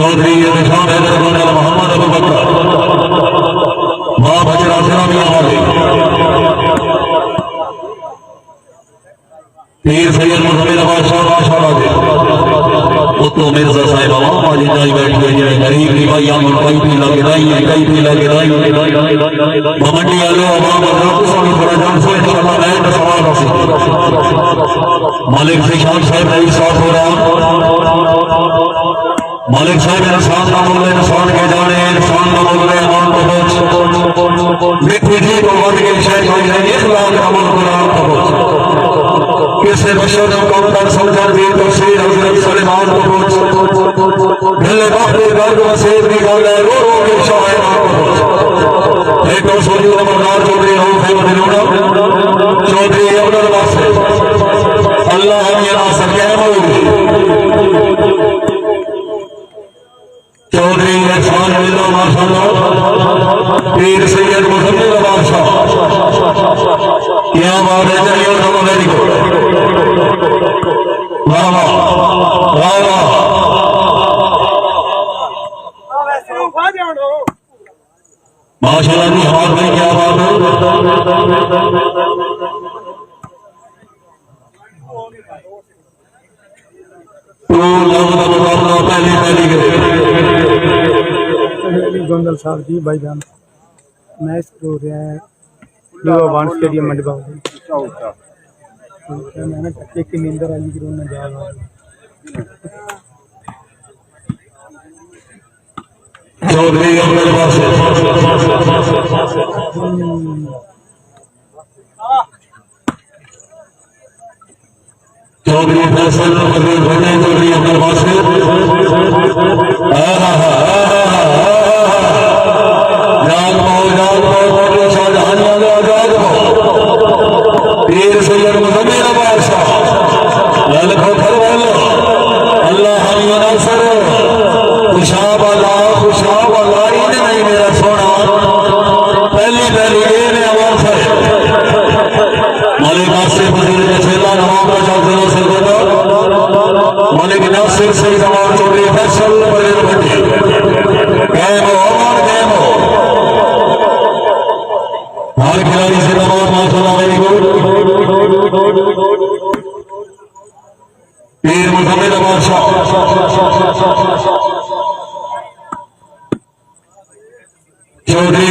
चौधरी निशान हैदर मोहम्मद अबू बकर मां बजरा सलामिया वाले पीर सैयद मुहम्मद बादशाह वाले तो मिर्जा साहिब आवाज जाई बैठी है गरीब की भाई हम कई भी लगे दाई मंडी आलो आवाम हजरत स्वामी थोड़ा जान से इंशाल्लाह मैं सवाल हो मालिक शान साहब रईस साहब हो रहा मालिक साहब इंसान का मुल्ले इंसान के जाने इंसान का मुल्ले अमान को बोझ मिठी जी को वर्द के शेख भाई ने इखलाक अमल कुरान को बोझ किसे बशर ने कौन कर समझा दी तो शेर हजरत सलेमान को बोझ ढले बापे गर्द वसीर निकाल रो रो के शायर को बोझ एक और सोनी अमरनाथ चौधरी हो थे मदीना चौधरी अब्दुल वासे अल्लाह हम ये ना सके चौधरी एहसान मिलो माशाअल्लाह पीर सैयद मुहम्मद बादशाह क्या बात है चलिए वेरी गुड वाह वाह वाह वाह माशाअल्लाह जी हमारे भाई क्या बात है गोंदल साहब जी भाईजान मैच हो रहा है वन स्टेडियम मंडबा मैंने टक्के की नींदर आई कि उन्हें जा चौधरी चौधरी फैसल चौधरी अपने पास पीर सैयद मुहम्मद बादशाह ललखो फरमालो अल्लाह हमी नसर खुशाब अल्लाह इन नहीं मेरा सोना पहली ये ने आवाज है मालिक नासिर फजील के सेला नवाब का चौधरी से बोलो मालिक नासिर से नवाब चौधरी फैसल बड़े बच्चे कैमो अमर कैमो हर खिलाड़ी से नवाब माशाअल्लाह वेरी गुड पीर मुहम्मद बादशाह चौधरी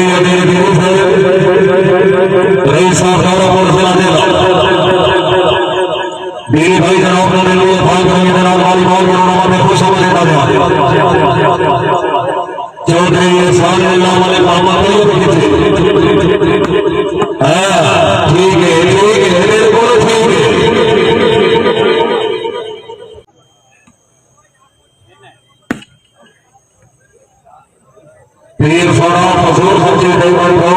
रईस साहब दारापुर जिला देगा मेरे भाई जनाब ने लिए भाई भाई जनाब वाली बाल में खुश हो देता है चौधरी एहसान अल्लाह वाले मामा को ठीक है मेरे को ठीक है पीर फरा हजूर सच्चे दरबार को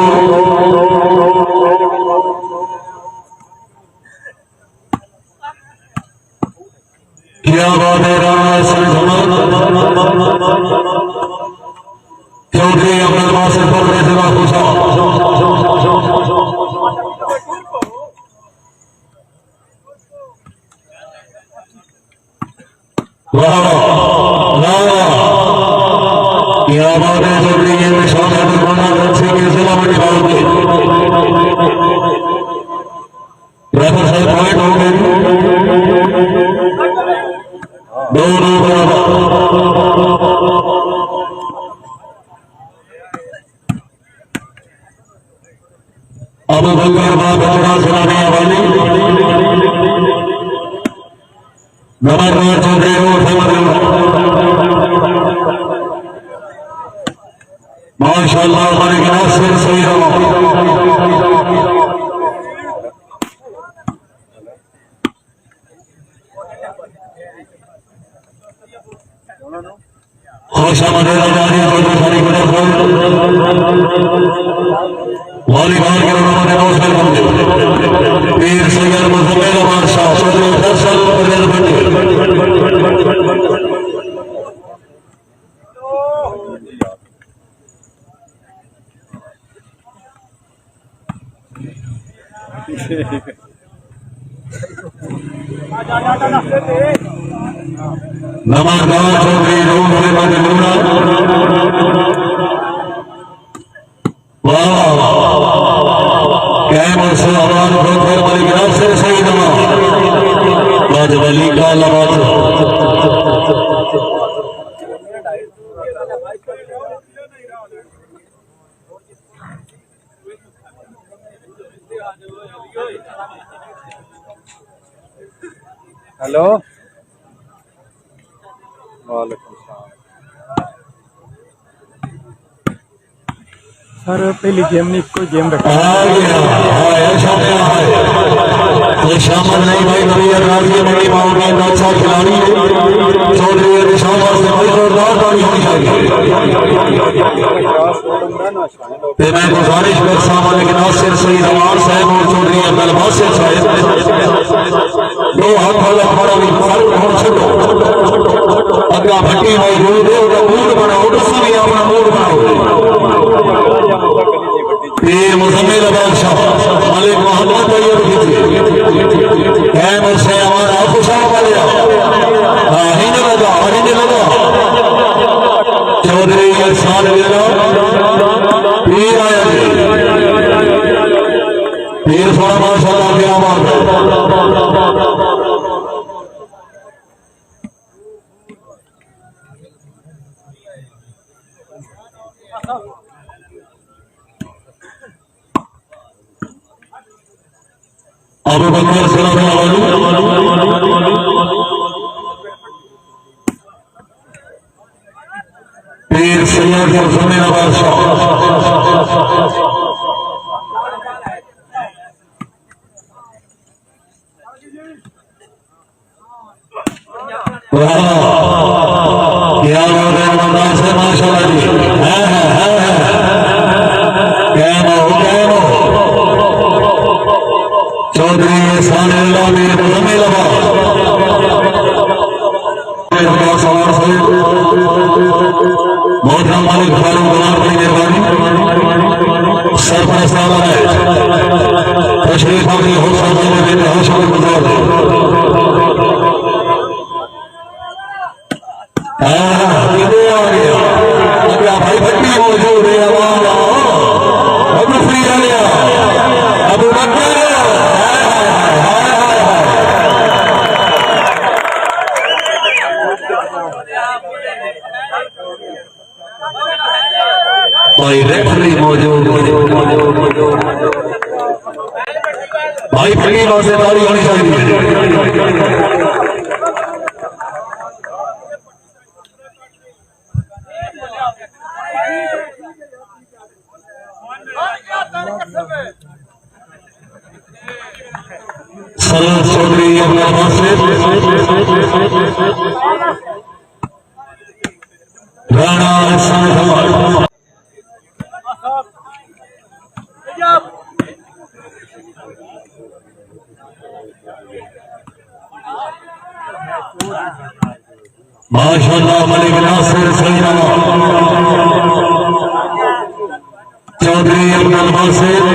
क्या बात है राणा चौधरी अपने पास पकड़े जरा पूछा वाह क्या बात है चौधरी ये निशान है दुर्बाना अच्छे के जिला में निकालोगे ड्राइवर साहब पॉइंट हो गए दोनों बराबर अब बंगाल बाग बड़ा सुनाने वाली नमरनाथ चौधरी माशाअल्लाह हमारे नासिर सही रहो खुश मदेरा जारी सारी वॉलीबॉल के उन्होंने नौसर बंदे पीर सैयद मुहम्मद बादशाह चौधरी फैसल बंदे नमस्कार चौधरी हेलो वालेकुम सलाम। सर पहली गेम नहीं कोई गेम रखा ये शामिल नहीं भाई कभी राजी मंडी मांगे अच्छा खिलाड़ी चौधरी शामिल से कोई जोरदार ताली होनी चाहिए। मैं गुजारिश करता हूं कि नासिर सईद अमान साहब और चौधरी अब्दुल बासित साहब दो हाथ वाला खड़ा भी फर्क हो छोड़ो अगर भट्टी मौजूद है तो मूड बनाओ उससे भी अपना मूड बनाओ। पीर मुजम्मिल बादशाह मलिक मोहम्मद तैयब है मुझसे हमारा खुशा वालिया हिंद लगा चौधरी एहसान पीर आया पीर थोड़ा माशाल्लाह क्या बात है। अबू बकर सल्लल्लाहु अलैहि पीर सैयद मुजम्मिल बादशाह क्या अंदाज है माशाल्लाह जी चौधरी एहसान मोहतरम मालिक फारूक गुलाम की मेहरबानी सरपंच साहब है तशरीफ आगे हो सकता है मेरे हौसले गुजार कितने आ गया अगर भाई भट्टी मौजूद है अब फ्री आ गया अब भाई रेफरी मौजूद भाई फकीर से ताली होनी चाहिए। सरस चौधरी अपना राणा माशाल्लाह मलिक नासिर सईद चौधरी अब्दुल बासित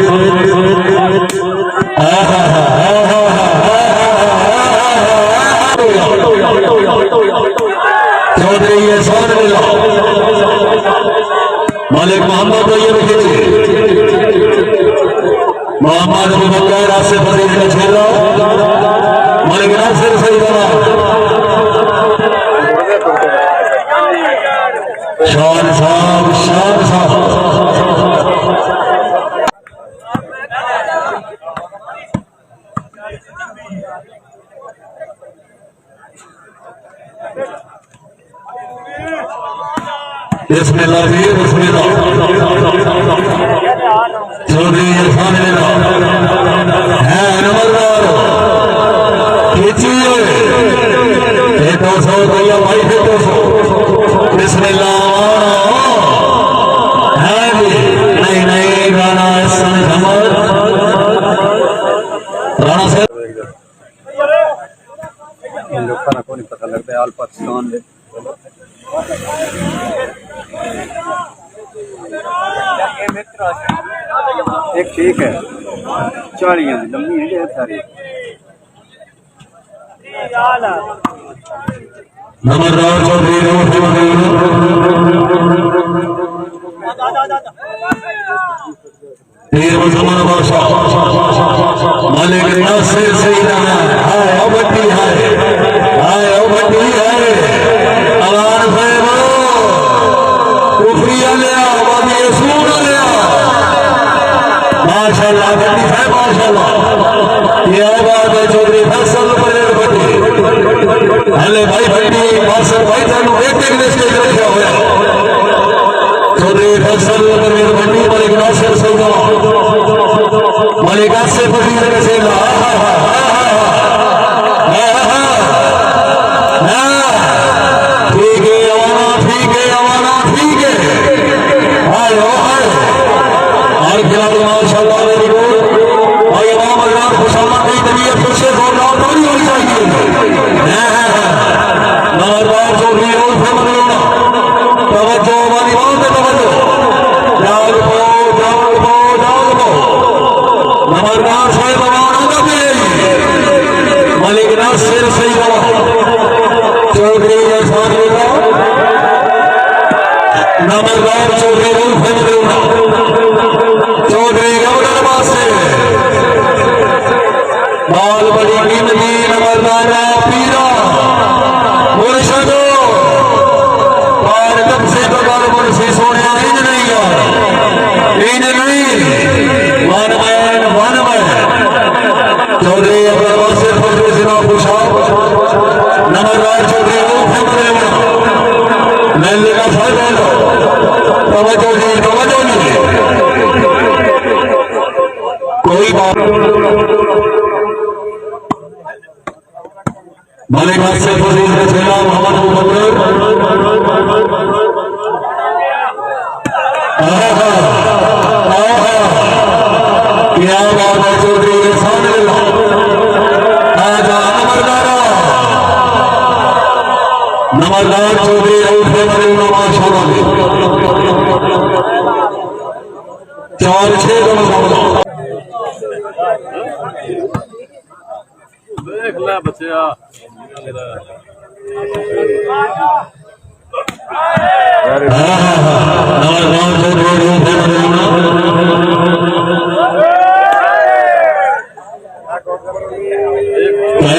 चौधरी एहसान मलिक मोहम्मद तैयब मोहम्मद अबू बकर आसिफ अजीज का छेड़ा मलिक नासिर सईद शान साहब बिस्मिल्लाह बिस्मिल्लाह चौधरी एहसान है नंबरदार खींचिए 200 रुपया भाई 200 बिस्मिल्लाह है नहीं नहीं राणा राणा से लोगों को नहीं पता लगता है आल पाकिस्तान में एक ठीक है चालियां लंबी है सारी नंबरदार चौधरी पीर मुजम्मिल बादशाह मलिक नासिर सईद हाय ओ बट्टी हाय ओ बट्टी हाय अवान साहब कुफरिया लिया बाबी रसूल लिया माशाल्लाह बट्टी साहब माशाल्लाह ये बात है चौधरी फैसल पर बट्टी मालिक से फजील से ठीक है अवाना ठीक है अवाना ठीक है हाय और खिलाड़ी माशाल्लाह वेरी गुड और इमाम अजहर खुशामद की तबीयत फिर से जोरदार ताली होनी चाहिए नंबरदार चौधरी और फैमिली तवज्जो वाली बात है तवज्जो जाग पो नंबरदार साहब अवाना का भी मलिक नासिर सईद चौधरी नंबरदार चौधरी चौधरी गवर्नर से बाल बड़ी कीमती नंबरदार पीरा मुर्शदो और कब से बगल मुर्शी सोने इन नहीं वन चौधरी गवर्नर से फजल सिन्हा पूछा नंबरदार चौधरी मेले का फायदा तवज्जो नहीं कोई बात मालिक से फजील के खिलाफ मोहम्मद मुबक्कर क्या बात है चौधरी के सामने नंबरदार चौधरी चार छह देख ले बच्चा नंबरदार चौधरी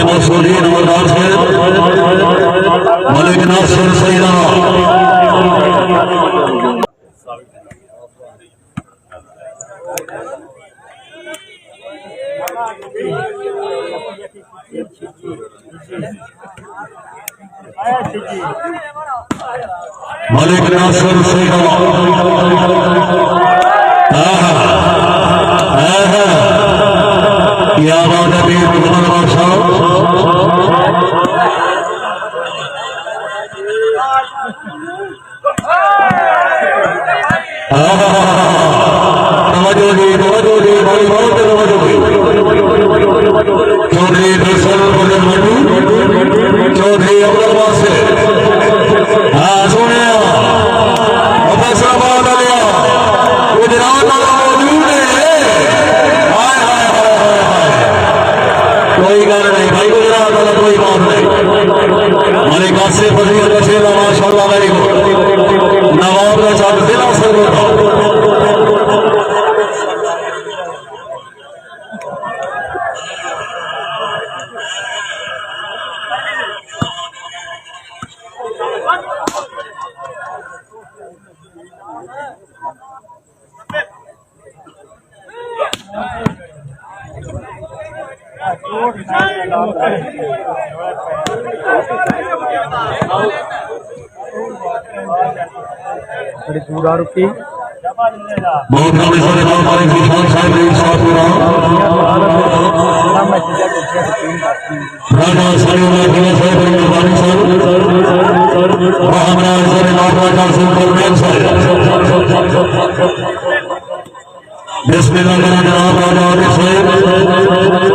मसूरी नंबरदार से मलिक नासिर सईद मलिक नासिर सईद क्या बात है वीर मुहम्मद बादशाह बड़ी बहुत चौधरी फैसल चौधरी अब्दुल से हाँ सुने फैसलाबाद लिया गुजरात वाला मौजूद है कोई गल नहीं भाई गुजरात वाला कोई बात नहीं हमारे कासे फजील का शेरा माशाअल्लाह वेरी गुड नवाब का चाक जिला सरवर बड़ी दूर आ रुकी बहुत लंबे समय बाद हमारे किसान साहब ने साथ में राजा सलीम अहमद साहब ने बानी साहब हमारा सर नाटका सिंह परमेन साहब बिस्मिल्लाह जनाब राजा आरिफ साहब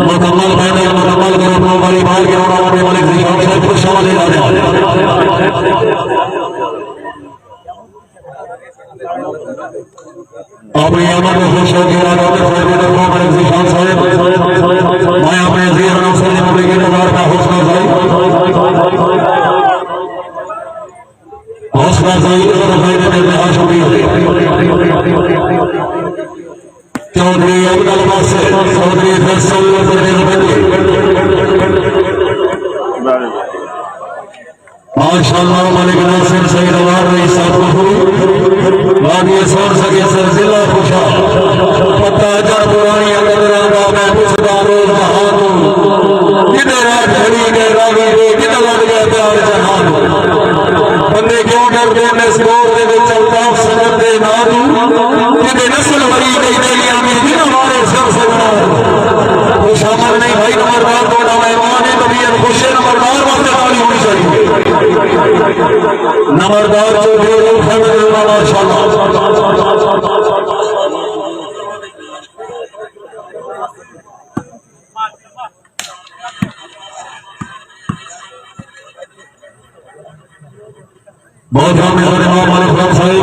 मुकम्मल मैंने मुकम्मल करो अपना बड़ी भाई के रोड़ा वाले मलिक जिशान साहब को शामिल लाने वाले अपने अमर को खुश होकर राजा आरिफ साहब के दरबार मलिक जिशान साहब मैं अपने ज़ीर नौसर ने मुझे की नज़र का हौसला अफजाई और भाई ने मेरा शुक्रिया चौधरी अब्दुल बासित चौधरी फैसल माशाअल्लाह मलिक नासिर सईद अवार ने साथ वादी सोर सके सर जिला खुशा पता जा पुरानी अंदराना मैं पुछदा रोज बहादुर किधर रात घड़ी के रागी दे किधर लग गया प्यार जहान बंदे क्यों डरदे ने स्कोर दे विच अल्ताफ समझ दे ना तू किधर नस्ल मरी गई तेलियां में दिन हमारे सब से बड़ा तो शामिल नहीं भाई नंबरदार थोड़ा मेहमान है तबीयत खुश है नंबरदार वास्ते ताली होनी चाहिए नंबरदार चौधरी माशाल्लाह बहुत हम इमाम मालिक साहब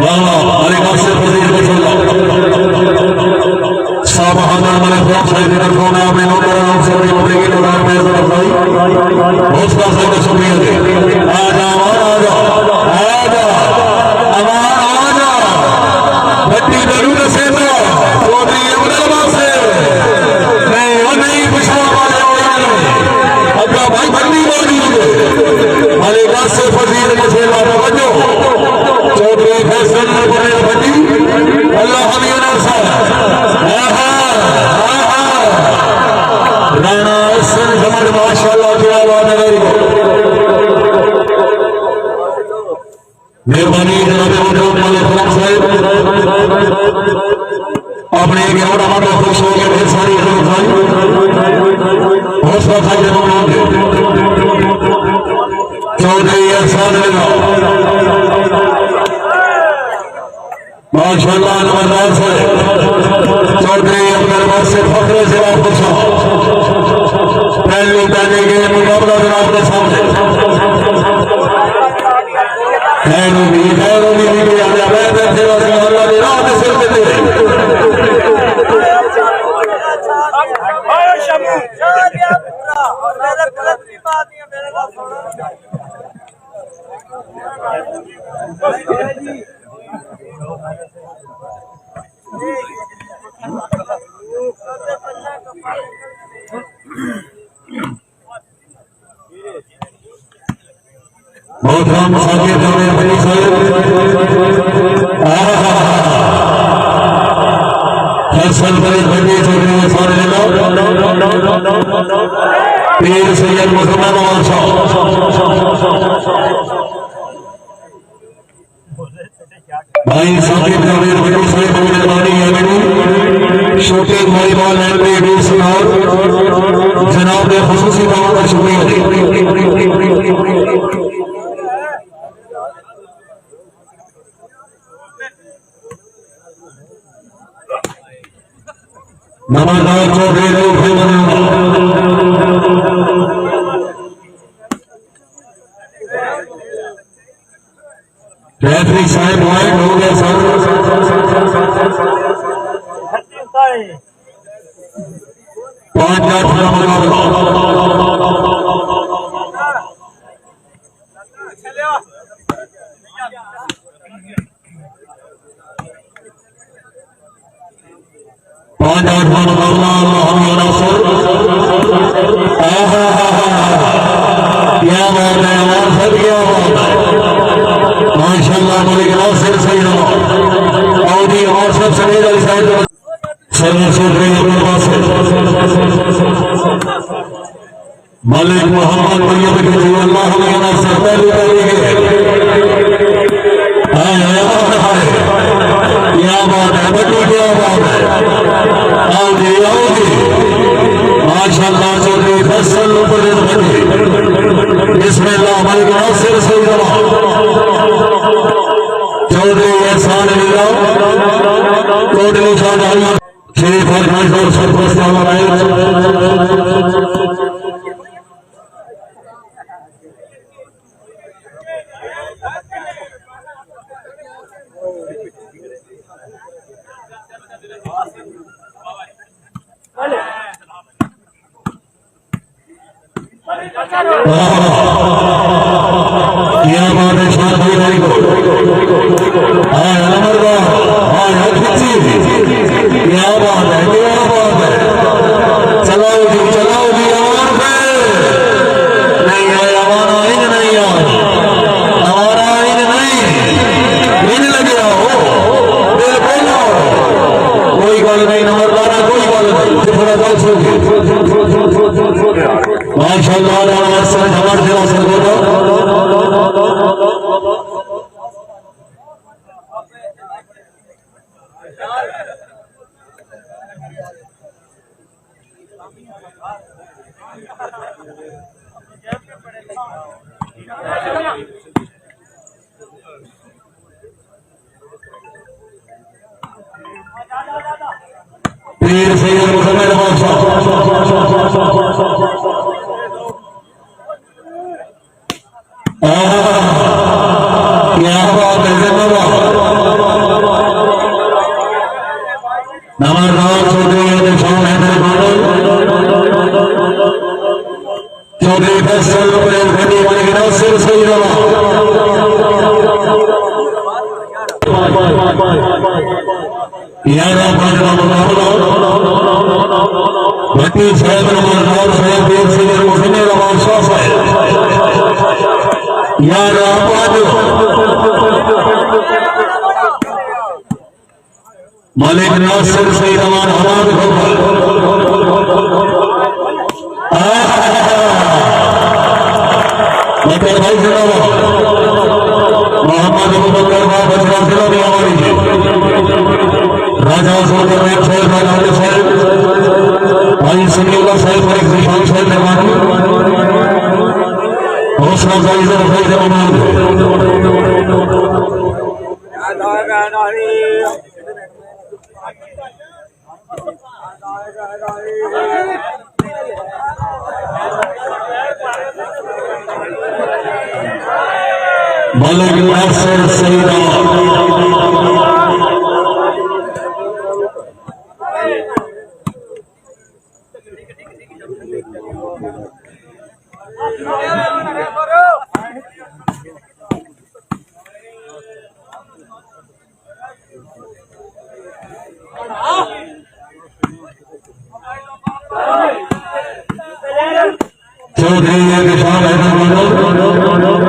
वाह अली कासिर फजील साहब हमारा मालिक साहब की तरफ में आपने नौकर नाम से बड़ी बड़ी की नाम में भाई बहुत सारा शुक्रिया दे आजा आजा आजा बट्टी जरूर से चौधरी अब्दुल्ला से नहीं वो नहीं पूछा अपना भाई बंदी से फजील मुझे लाभो चौधरी फैसल बड़ी अल्लाह राणा समझ माशाल्लाह की आवाज मेहरबानी साहब अपने हमारा खुश हो गए ढेर सारी हौसला चौधरी एहसान माशाल्लाह नमस्कार से चौधरी अपने से फखरे से वापस पहले पहले के मुकाबला जनाब के सामने बहुत राम साकिर बनी साहब फैसल बड़ी छोटे सारे पीर सैयद मुसलमान भाई साकिर बड़ी साहब मेहरबानी है छोटे भाईवाल जनाब ने खुसूसी बात का शुक्रिया नमस्कार चौधरी रेफरी साहब वाइट हो गए सर 5-8 माशाल्लाह मलिक नासिर सही औदी और सब समीर अली साहब मलिक मोहम्मद मरियम के जो अल्लाह हमारा सरदार क्या बात है बड़ी क्या बात है औदी माशाल्लाह चौधरी फैसल बिस्मिल्लाह मलिक नासिर सही चौधरी एहसान चौधरी शाहजहां शेख फरमाइश और सरपरस्त क्या बात है शादी भाई को क्या बात है चलाओ जी आवाज पे नहीं है हमारा इन नहीं हमारा इन नहीं इन लगे आओ बिल्कुल कोई गल नहीं नंबर 12 कोई गल नहीं थोड़ा गल सुन माशाल्लाह हमारे सेवा से बोलो क्या बात है नमस्कार चौधरी निशान हैदर बादल चौधरी फैसल घटी बनेगा सिर सही रहा यारा बाजरा मुकाबला भट्टी साहब नमस्कार साहब देव सिंह मुझे रवान शाह साहब यारा मलिक नासिर सही रवान हमाद बकर भाई जिंदाबाद मोहम्मद अबू बकर बजरा जिला में हमारी राजा सोलर साहब राजा साहब भाई समीउल्लाह साहब और निशान साहब मेहमान हौसला अफजाई से मलिक नासिर सईद चौधरी निशान हैदर बादल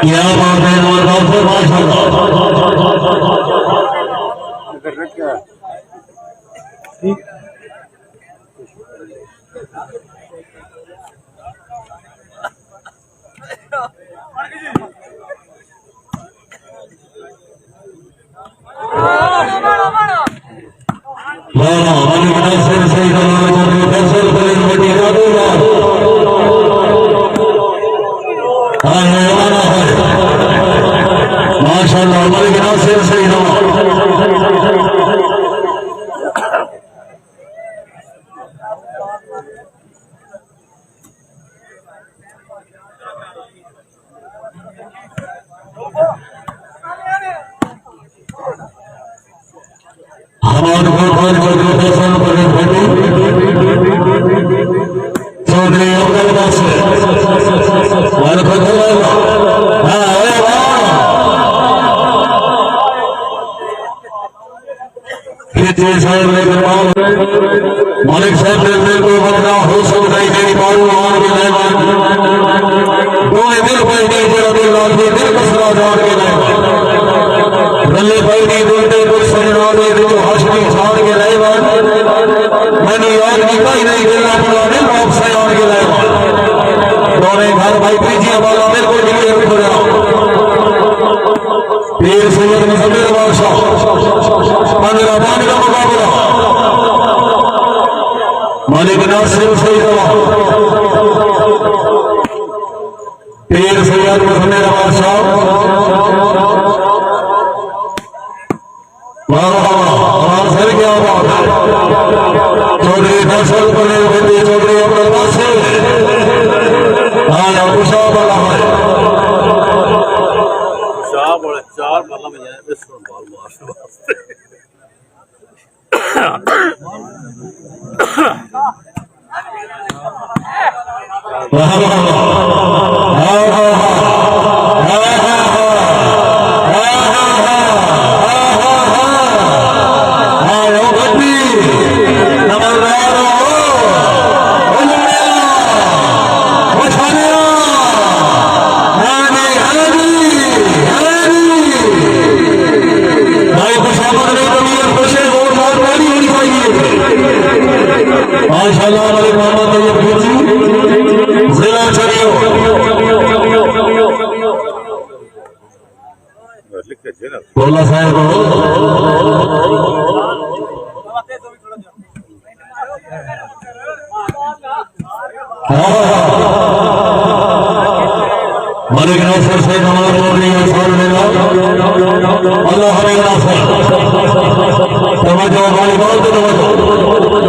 क्या बात है माशाल्लाह ठीक माशाल्लाह मलिक नासिर सही हमारे चौधरी अब्दुल नासिर मलिक साहब ने दिल को बदला हो सकता है मेरी बाबू और के मेहमान दोनों दिल पर नहीं जरा दिल लाल दिल कसरा जान के मेहमान रल्ले भाई नहीं बोलते कुछ सजना दे दिल हाशमी छाड़ के मेहमान मैंने याद की कहीं नहीं गिरना पड़ा दिल वापस आने के मेहमान दोनों घर भाई प्रीतिया वाला बिल्कुल क्लियर हो रहा पीर सैयद मुजम्मिल बादशाह 15 का मुकाबला मलिक नासिर सईद पीर सैयद मुजम्मिल बादशाह सर क्या बात है चौधरी फैसल चौधरी अब्दुल नासिर हाँ उषा वाला है चार मतलब बाल माशाल्लाह मलिक मोहम्मद तैयब फौजी जिला चरियो बोला साहब मलिक नासिर से हमारा चौधरी इंसान लेना अल्लाह हमें नासिर तवज्जो वाली बात तवज्जो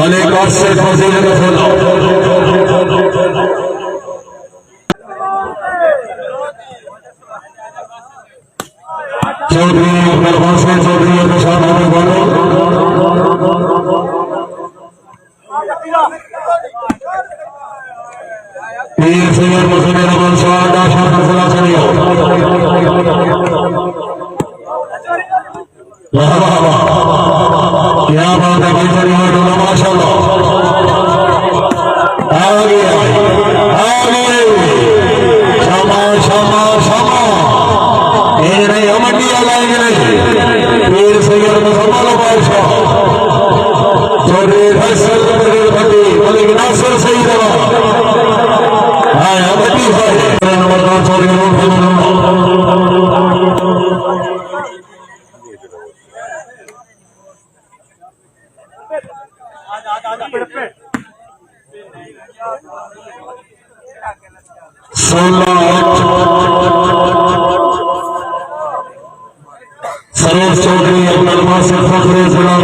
मलिक आसिफ फजील चौधरी दरबार से चौधरी निशान होने वाले पीर सैयद मुस्लिम रमन शाह दाशा फैसला चलियो वाह वाह वाह क्या बात है भाई साहब माशाल्लाह आ गया क्षमा क्षमा क्षमा नहीं अमटिया लाएंगे नहीं पीर सैयद मुसलमान बादशाह चौधरी फैसल भट्टी मलिक नासिर सईद हाँ अमटी है नंबर चौधरी सरोज चौधरी अपना से फखरे जिला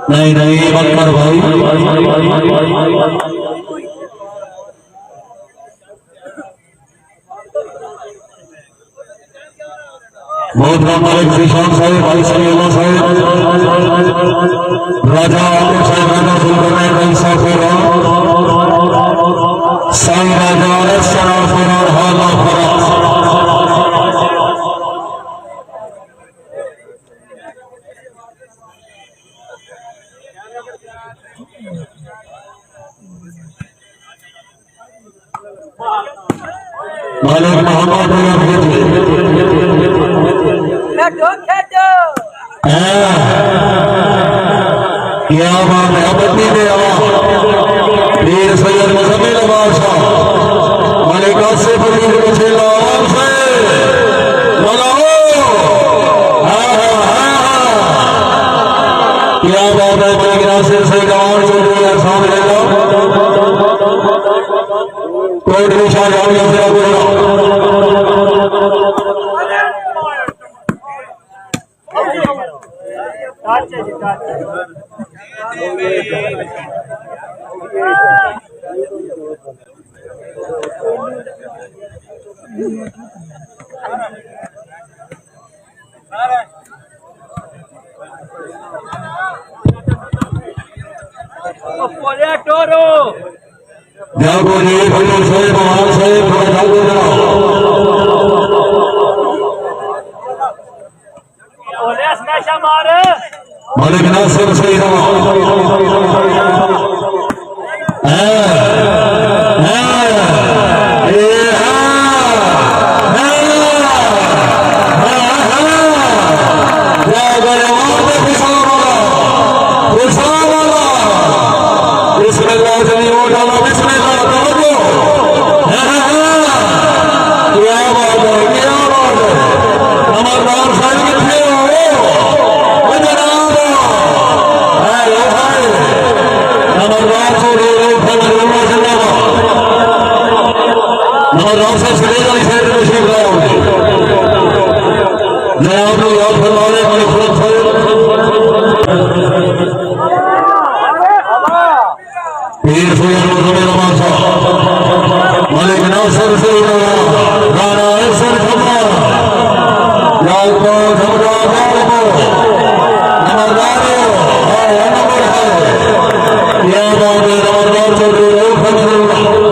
नहीं नहीं बकर भाई बहुत मालिक निशान साहेब भाई सलीला साहेब राजा आमिर साहेब राजा सुल्तान भाई साहब साई राजा सराफरा हाला फरा मालिक मोहम्मद क्या बात है अपनी दे पीर सैयद मुसम्मिल बादशाह मलिक आसिफ फजील के आवाम से लगाओ क्या बात है मलिक नासिर सईद आवाम चौधरी अहसान कोटरी शाह जामिया से जागो जी भैया साहेब महान साहेब थोड़ा जागो मलिक नासिर सईद पीर सैयद मुसम्मिल बादशाह मलिक नासिर सईद राणा अहसन खबर याको झमरा बाबू नमरदारो नंबर है या बाबू नमरदार चौधरी